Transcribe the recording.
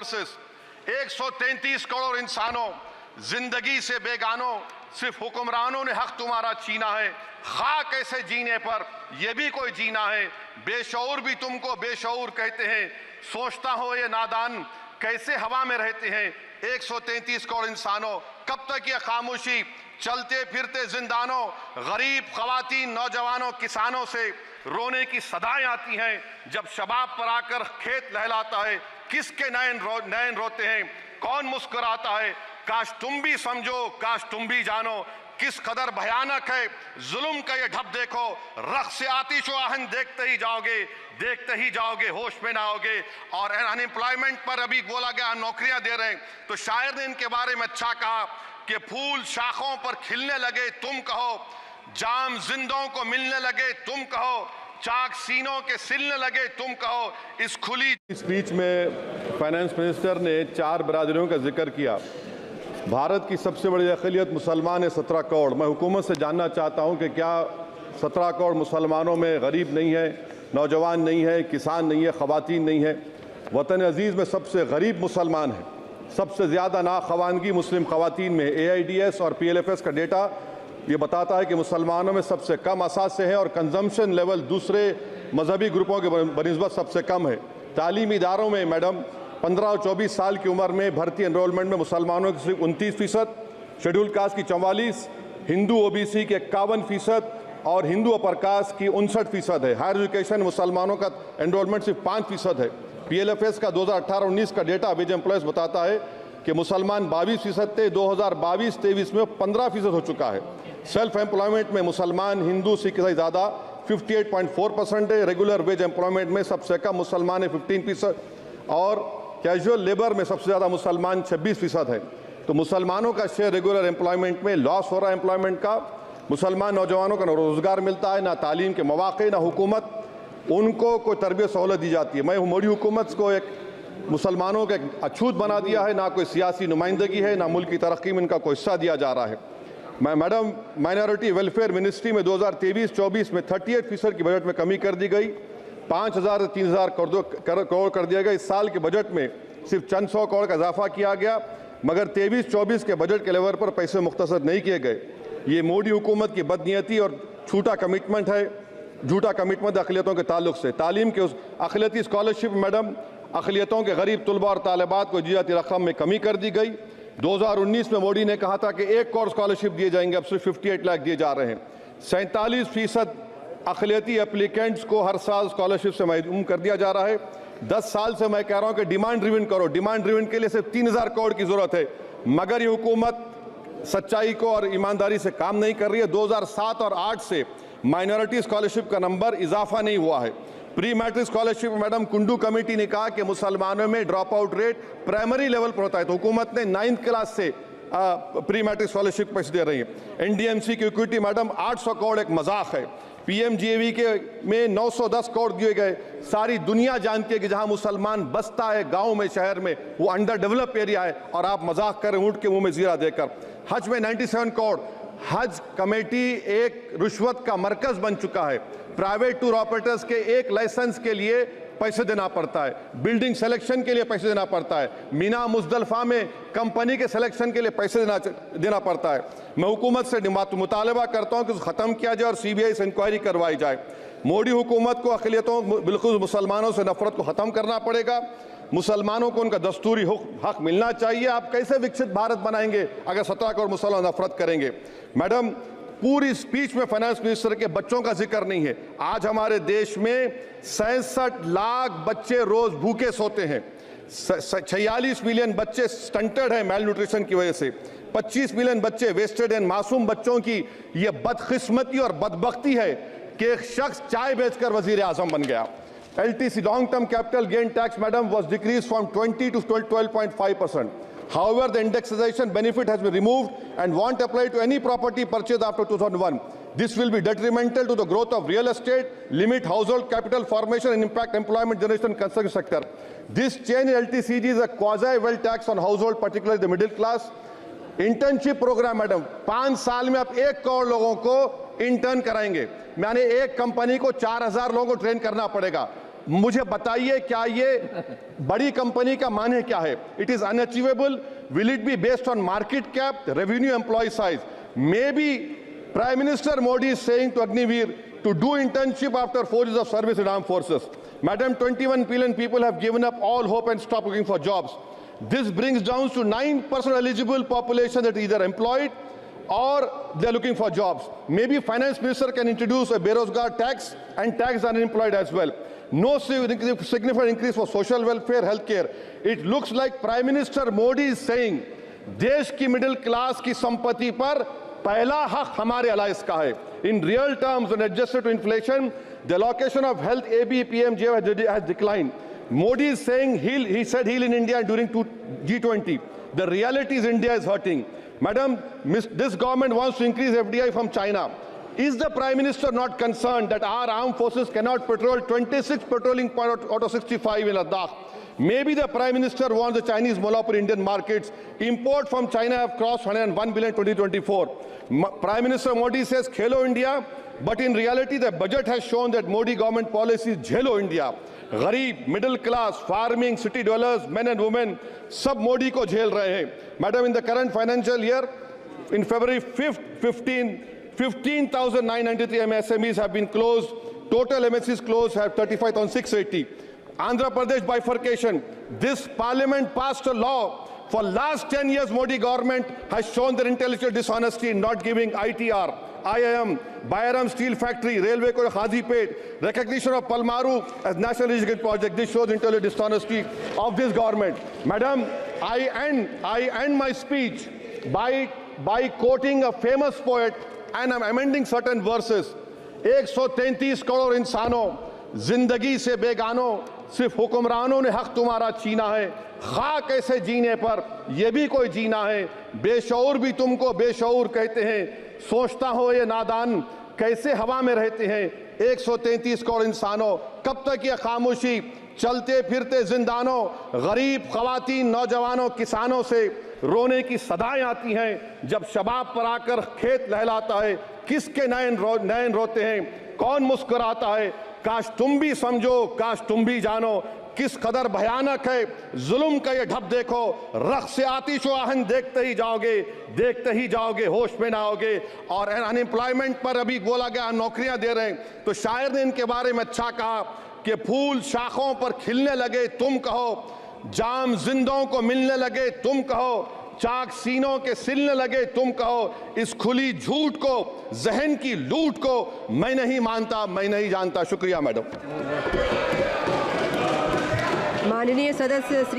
133 करोड़ इंसानों, जिंदगी से बेगानों, सिर्फ हुक्मरानों ने हक तुम्हारा छीना है। खाक ऐसे जीने पर यह भी कोई जीना है। बेशऊर भी तुमको बेशऊर कहते हैं। सोचता हो ये नादान कैसे हवा में रहते हैं। 133 करोड़ इंसानों, कब तक ये खामोशी? चलते फिरते जिंदानों, गरीब खवातीन, नौजवानों, किसानों से रोने की सदाएं आती हैं। जब शबाब पर आकर खेत लहलाता है, किसके नैन रोते हैं, कौन मुस्कुराता है? काश तुम भी समझो, काश तुम भी जानो किस कदर भयानक है जुल्म का ये ढब। देखो रख से आतिश आहन देखते ही जाओगे, होश में ना आओगे। और अनएम्प्लॉयमेंट पर अभी बोला गया नौकरियां दे रहे हैं, तो शायर ने इनके बारे में अच्छा कहा कि फूल शाखों पर खिलने लगे तुम कहो, जाम जिंदों को मिलने लगे तुम कहो, चाक सीनों के सिलने लगे तुम कहो। इस खुली स्पीच में फाइनेंस मिनिस्टर ने 4 बरादरियों का जिक्र किया। भारत की सबसे बड़ी अक़लियत मुसलमान है, 17 करोड़। मैं हुकूमत से जानना चाहता हूं कि क्या 17 करोड़ मुसलमानों में गरीब नहीं है, नौजवान नहीं है, किसान नहीं है, ख़वातीन नहीं है? वतन अजीज़ में सबसे गरीब मुसलमान है, सबसे ज़्यादा नाखवानगी मुस्लिम ख़वातीन में। AIDS और PLFS का डेटा ये बताता है कि मुसलमानों में सबसे कम असासे हैं और कंजम्पशन लेवल दूसरे मजहबी ग्रुपों के बनिस्बत सबसे कम है। तालीमी इदारों में मैडम 15 और 24 साल की उम्र में भर्ती एनरोलमेंट में मुसलमानों की सिर्फ 29%, शेड्यूल कास्ट की 44%, हिंदू OBC के 51% और हिंदू अपर कास्ट की 59% है। हायर एजुकेशन मुसलमानों का एनरोलमेंट सिर्फ 5% है। PLFS का 2018-19 का डेटा वेज एम्प्लॉयज बताता है कि मुसलमान 22% थे, 2022-23 में 15% हो चुका है। सेल्फ एम्प्लॉयमेंट में मुसलमान हिंदू सिख से ज़्यादा 58.4% है। रेगुलर वेज एम्प्लॉयमेंट में सबसे कम मुसलमान है 15% और कैजुअल लेबर में सबसे ज़्यादा मुसलमान 26% है। तो मुसलमानों का शेयर रेगुलर एम्प्लॉयमेंट में लॉस हो रहा है एम्प्लॉयमेंट का। मुसलमान नौजवानों का ना रोज़गार मिलता है, ना तालीम के मौक़े, ना हुकूमत उनको कोई तरबियत सहूलत दी जाती है। मैं मोदी हुकूमत को एक मुसलमानों का एक अछूत बना दिया है, ना कोई सियासी नुमाइंदगी है, ना मुल्क की तरक्की में इनका कोई हिस्सा दिया जा रहा है। मैं मैडम माइनॉरिटी वेलफेयर मिनिस्ट्री में 2023-24 में 38% की बजट में कमी कर दी गई, 5,000 से 3,000 करोड़ कर दिया गया। इस साल के बजट में सिर्फ चंद 100 करोड़ का इजाफा किया गया, मगर 23-24 के बजट के लेवल पर पैसे मुख्तसर नहीं किए गए। ये मोदी हुकूमत की बदनीयती और झूठा कमिटमेंट है, झूठा कमिटमेंट अक़लियतों के ताल्लुक से। तालीम के उस अक़लियती स्कॉलरशिप मैडम अक़लियतों के गरीब तलबा और तालिबात को जियाती रकम में कमी कर दी गई। 2019 में मोदी ने कहा था कि 1 करोड़ स्कॉलरशिप दिए जाएंगे, अब सिर्फ 58 लाख दिए जा रहे हैं। 47% अक़लियती एप्लीकेंट्स को हर साल स्कॉलरशिप से महरूम कर दिया जा रहा है। 10 साल से मैं कह रहा हूं कि डिमांड ड्रिवन करो। डिमांड ड्रिवन के लिए सिर्फ 3,000 करोड़ की जरूरत है, मगर ये हुकूमत सच्चाई को और ईमानदारी से काम नहीं कर रही है। 2007 और 8 से माइनॉरिटी स्कॉलरशिप का नंबर इजाफा नहीं हुआ है। Pre matric scholarship madam Kundu committee ने कहा कि मुसलमानों में drop out rate primary level पर होता है, तो हुकूमत ने 9th क्लास से प्री मैट्रिक स्कॉलरशिप पैसे दे रही है। NDMC की इक्विटी मैडम 800 करोड़ एक मजाक है। PMGAV के में 910 करोड़ दिए गए। सारी दुनिया जानती है कि जहां मुसलमान बसता है गांव में, शहर में, वो अंडर डेवलप एरिया है, और आप मजाक करें ऊँट के मुंह में जीरा देकर। हज में 97 करोड़। हज कमेटी एक रिश्वत का मरकज बन चुका है। प्राइवेट टूर ऑपरेटर्स के एक लाइसेंस के लिए पैसे देना पड़ता है, बिल्डिंग सिलेक्शन के लिए पैसे देना पड़ता है, मीना मुजदलफा में कंपनी के सिलेक्शन के लिए पैसे देना पड़ता है। मैं हुकूमत से मुतालबा करता हूं कि ख़त्म किया जाए और CBI से इंक्वायरी करवाई जाए। मोदी हुकूमत को अक़लियतों बिल्कुल मुसलमानों से नफरत को ख़त्म करना पड़ेगा। मुसलमानों को उनका दस्तूरी हक मिलना चाहिए। आप कैसे विकसित भारत बनाएंगे अगर 17 करोड़ मुसलमान नफरत करेंगे? मैडम पूरी स्पीच में फाइनेंस मिनिस्टर के बच्चों का जिक्र नहीं है। आज हमारे देश में 66 लाख बच्चे रोज भूखे सोते हैं। 46 मिलियन बच्चे स्टंटेड हैं मेल न्यूट्रिशन की वजह से। 25 मिलियन बच्चे वेस्टेड हैं। मासूम बच्चों की यह बदकिस्मती और बदबख्ती है कि एक शख्स चाय बेचकर वजीर आजम बन गया। LTC long term capital gain tax madam was decreased from 20 to 12.5%. However, the indexation benefit has been removed and won't apply to any property purchased after 2001. This will be detrimental to the growth of real estate, limit household capital formation and impact employment generation in construction sector. This change in LTCG is a quasi-wealth tax on household, particularly the middle class. Internship program madam 5 साल में आप 1 करोड़ लोगों को intern कराएंगे, यानी एक company को 4,000 लोगों को ट्रेन करना पड़ेगा। मुझे बताइए क्या ये बड़ी कंपनी का माने क्या है? It is unachievable. Will it be based on market cap, revenue, employ size? May be Prime Minister Modi is saying to Agniveer to do internship after 4 years of service in armed forces. Madam, 21 billion people have given up all hope and stopped looking for jobs. This brings down to 9% eligible population that is either employed or they are looking for jobs. Maybe Finance Minister can introduce a Berozgar tax and tax unemployed as well. No significant increase for social welfare, healthcare. It looks like Prime Minister Modi is saying देश की middle class की संपत्ति पर पहला हक हमारे alliance का है. In real terms, when adjusted to inflation, the allocation of health ABPMJ has declined. Modi is saying he said heal in India during G20. The reality is India is hurting. Madam, this government wants to increase FDI from China. Is the Prime Minister not concerned that our armed forces cannot patrol 26 patrolling points out of 65 in Ladakh? Maybe the Prime Minister wants the Chinese monopoly Indian markets. Import from China have crossed 101 billion in 2024. Prime Minister Modi says Khelo India, but in reality the budget has shown that Modi government policy is Jhelo India. Gharib, middle class, farming, city dwellers, men and women, sab Modi ko jhel rahe hain. Madam, in the current financial year, in February 5th, 15,993 MSMEs have been closed. Total MSCs closed have 35,680. Andhra Pradesh bifurcation. This parliament passed a law. For last 10 years, Modi government has shown their intellectual dishonesty in not giving ITR, IIM, Bayaram Steel Factory, Railway Corridor Khadipet, recognition of Palmaru as National Irrigation Project. This shows intellectual dishonesty of this government. Madam, I end my speech by quoting a famous poet, and I'm amending certain verses. 133 crore इंसानों, जिंदगी से बेगानों, सिर्फ हुक्मरानों ने हक तुम्हारा छीना है. खाक ऐसे जीने पर यह भी कोई जीना है. बेशऊर भी तुमको बेशऊर कहते हैं. सोचता हो ये नादान कैसे हवा में रहते हैं. 133 करोड़ इंसानों, कब तक ये खामोशी? चलते फिरते जिंदानों, गरीब खवातीन, नौजवानों, किसानों से रोने की सदाएं आती हैं. जब शबाब पर आकर खेत लहलाता है, किसके नयन रोते हैं? कौन मुस्कुराता है? काश तुम भी समझो, काश तुम भी जानो किस कदर भयानक है जुल्म का ये ढब. देखो रख से आतिश आहन देखते ही जाओगे, होश में ना आओगे. और अनएम्प्लॉयमेंट पर अभी बोला गया नौकरियां दे रहे हैं, तो शायर ने इनके बारे में अच्छा कहा कि फूल शाखों पर खिलने लगे तुम कहो, जाम जिंदों को मिलने लगे तुम कहो, चाक सीनों के सिलने लगे तुम कहो. इस खुली झूठ को, जहन की लूट को मैं नहीं मानता, मैं नहीं जानता. शुक्रिया मैडम. माननीय सदस्य